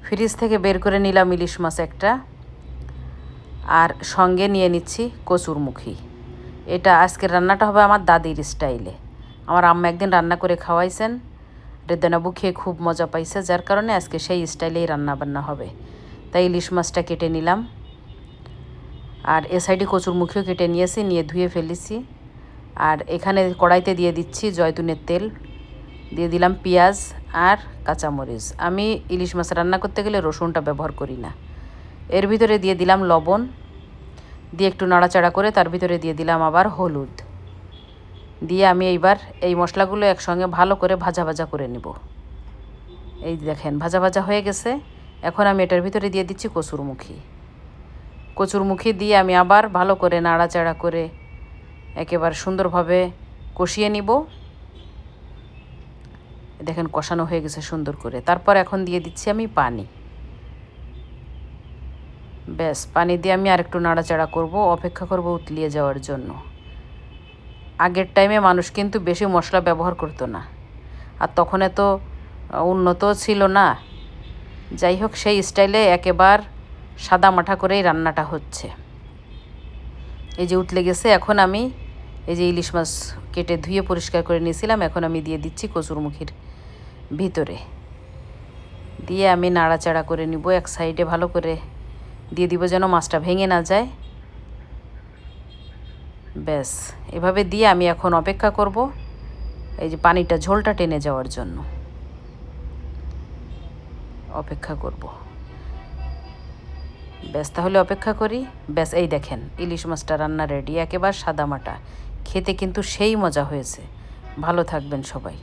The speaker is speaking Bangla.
ফ্রিজ থেকে বের করে নিলাম ইলিশ মাছ একটা, আর সঙ্গে নিয়ে নিচ্ছি কচুরমুখী। এটা আজকের রান্নাটা হবে আমার দাদির স্টাইলে। আমার আম্মা একদিন রান্না করে খাওয়াইছেন, রেদানাবু খেয়ে খুব মজা পাইছে, যার কারণে আজকে সেই স্টাইলেই রান্না বান্না হবে। তাই ইলিশ মাছটা কেটে নিলাম, আর এ সাইডে কচুরমুখীও কেটে নিয়েছি, নিয়ে ধুয়ে ফেলেছি। আর এখানে কড়াইতে দিয়ে দিচ্ছি জয়তুনের তেল, দিয়ে দিলাম পেঁয়াজ আর কাঁচামরিচ। আমি ইলিশ মাছ রান্না করতে গেলে রসুনটা ব্যবহার করি না। এর ভিতরে দিয়ে দিলাম লবণ, দিয়ে একটু নাড়াচাড়া করে তার ভিতরে দিয়ে দিলাম আবার হলুদ, দিয়ে আমি এইবার এই মশলাগুলো একসঙ্গে ভালো করে ভাজা ভাজা করে নিব। এই দেখেন ভাজা ভাজা হয়ে গেছে। এখন আমি এটার ভিতরে দিয়ে দিচ্ছি কচুরমুখী দিয়ে আমি আবার ভালো করে নাড়াচাড়া করে একেবারে সুন্দরভাবে কষিয়ে নিব। দেখেন কষানো হয়ে গেছে সুন্দর করে। তারপর এখন দিয়ে দিচ্ছি আমি পানি। ব্যাস, পানি দিয়ে আমি আরেকটু নাড়াচাড়া করব, অপেক্ষা করব উতলিয়ে যাওয়ার জন্য। আগের টাইমে মানুষ কিন্তু বেশি মশলা ব্যবহার করতো না, আর তখন এত উন্নত ছিল না। যাই হোক, সেই স্টাইলে একেবার সাদা মাঠা করেই রান্নাটা হচ্ছে। এই যে উতলে গেছে, এখন আমি এই যে ইলিশ মাছ কেটে ধুয়ে পরিষ্কার করে নিয়েছিলাম, এখন আমি দিয়ে দিচ্ছি কচুরমুখীর ভিতরে, দিয়ে আমি নাড়াচাড়া করে নিব। এক সাইডে ভালো করে দিয়ে দিব যেন মাছটা ভেঙে না যায়। ব্যাস, এভাবে দিয়ে আমি এখন অপেক্ষা করব এই যে পানিটা ঝোলটা টেনে যাওয়ার জন্য অপেক্ষা করব। ব্যাস, তাহলে অপেক্ষা করি। ব্যাস, এই দেখেন ইলিশ মাছটা রান্না রেডি, একেবারে সাদামাটা। খেতে কিন্তু সেই মজা হয়েছে। ভালো থাকবেন সবাই।